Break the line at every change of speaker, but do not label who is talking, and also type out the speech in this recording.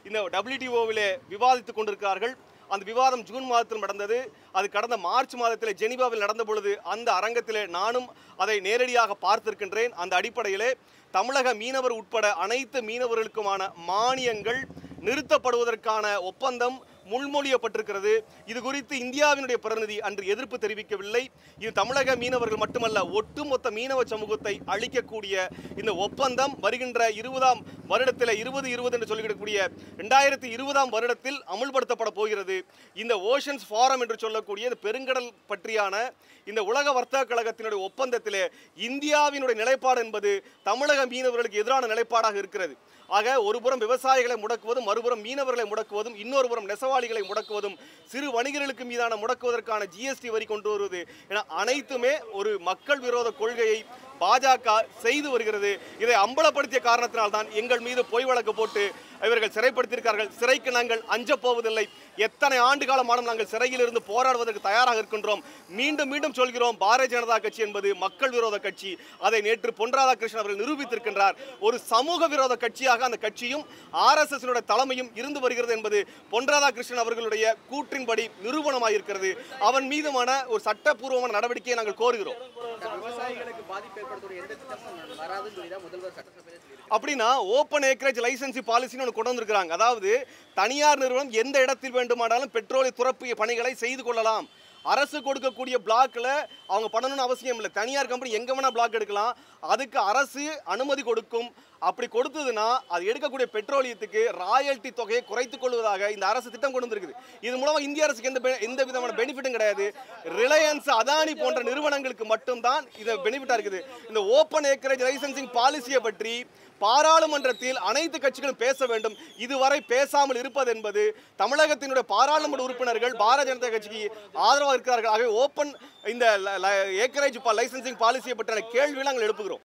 இந்த WTO-விலே விவாதித்துக் கொண்டிருக்கிறார்கள். அந்த விவாதம் ஜூன் மாதத்தில் நடந்தது. அது கடந்த மார்ச் மாதத்தில் ஜெனீவாவில் நடந்த பொழுது அந்த அரங்கத்திலே நானும் அதை நேரடியாக பார்த்திருக்கின்றேன். அந்த அடிப்படையிலே தமிழக மீனவர் உட்பட அனைத்து மீனவர்களுக்குமான மானியங்கள் நிறுத்தப்படுவதற்கான ஒப்பந்தம் முன்மொழியப்பட்டிருக்கிறது. இது குறித்து இந்தியாவினுடைய பிரதிநிதி அன்று எதிர்ப்பு தெரிவிக்கவில்லை. இது தமிழக மீனவர்கள் மட்டுமல்ல, ஒட்டுமொத்த மீனவ சமூகத்தை அளிக்கக்கூடிய இந்த ஒப்பந்தம் வருகின்ற 20ஆம் வருடத்தில் 2020 என்று சொல்லிவிடக்கூடிய 2020ஆம் வருடத்தில் அமுல்படுத்தப்பட போகிறது. இந்த ஓஷன்ஸ் ஃபாரம் என்று சொல்லக்கூடிய இந்த பெருங்கடல் பற்றியான இந்த உலக வர்த்தக கழகத்தினுடைய ஒப்பந்தத்திலே இந்தியாவினுடைய நிலைப்பாடு என்பது தமிழக மீனவர்களுக்கு எதிரான நிலைப்பாடாக இருக்கிறது. ஆக ஒருபுறம் விவசாயிகளை முடக்குவதும், மறுபுறம் மீனவர்களை முடக்குவதும், இன்னொரு புறம் நெசவாளிகளை முடக்குவதும், சிறு வணிகர்களுக்கு மீதான முடக்குவதற்கான GST வரி கொண்டு வருவது என அனைத்துமே ஒரு மக்கள் விரோத கொள்கையை பாஜக செய்து வருகிறது. இதை அம்பலப்படுத்திய காரணத்தினால்தான் எங்கள் மீது பொய் வழக்கு போட்டு இவர்கள் சிறைப்படுத்தியிருக்கிறார்கள். சிறைக்கு நாங்கள் அஞ்சப் போவதில்லை. எத்தனை ஆண்டு காலமானும் நாங்கள் சிறையில் இருந்து போராடுவதற்கு தயாராக இருக்கின்றோம். மீண்டும் மீண்டும் சொல்கிறோம், பாரதிய ஜனதா கட்சி என்பது மக்கள் விரோத கட்சி. அதை நேற்று பொன் ராதாகிருஷ்ணன் அவர்கள் நிரூபித்திருக்கின்றார். ஒரு சமூக விரோத கட்சியாக அந்த கட்சியும் RSS தலைமையும் இருந்து வருகிறது என்பது பொன் ராதாகிருஷ்ணன் அவர்களுடைய கூற்றின்படி நிரூபணமாயிருக்கிறது. அவன் மீதுமான ஒரு சட்டப்பூர்வமான நடவடிக்கையை நாங்கள் கோருகிறோம். அப்படின்னா ஓப்பன் ஏக்கரேஜ் லைசன்சி பாலிசின்னு ஒன்று கொண்டு வந்திருக்கிறாங்க. அதாவது தனியார் நிறுவனம் எந்த இடத்தில் வேண்டுமானாலும் பெட்ரோலிய துறப்பு பணிகளை செய்து கொள்ளலாம். அரசு கொடுக்கக்கூடிய பிளாக்ல அவங்க பண்ணணும்னு அவசியம் இல்லை. தனியார் கம்பெனி எங்க வேணா பிளாக் எடுக்கலாம். அதுக்கு அரசு அனுமதி கொடுக்கும். அப்படி கொடுத்ததுன்னா அது எடுக்கக்கூடிய பெட்ரோலியத்துக்கு ராயல்டி தொகையை குறைத்துக் கொள்வதாக இந்த அரசு திட்டம் கொண்டு வந்திருக்குது. இது மூலமா இந்திய அரசுக்கு எந்த விதமான பெனிஃபிட்டும் கிடையாது. ரிலையன்ஸ், அதானி போன்ற நிறுவனங்களுக்கு மட்டும்தான் இது பெனிஃபிட்டா இருக்குது. இந்த ஓப்பன் ஏக்கரேஜ் லைசன்சிங் பாலிசியை பற்றி பாராளுமன்றத்தில் அனைத்து கட்சிகளும் பேச வேண்டும். இதுவரை பேசாமல் இருப்பது என்பது தமிழகத்தினுடைய பாராளுமன்ற உறுப்பினர்கள் பாரதிய ஜனதா கட்சிக்கு ஆதரவாக இருக்கிறார்கள். ஆகவே ஓப்பன் இந்த ஏக்கரேஜ் லைசன்சிங் பாலிசியை பற்றின கேள்வியை நாங்கள் எழுப்புகிறோம்.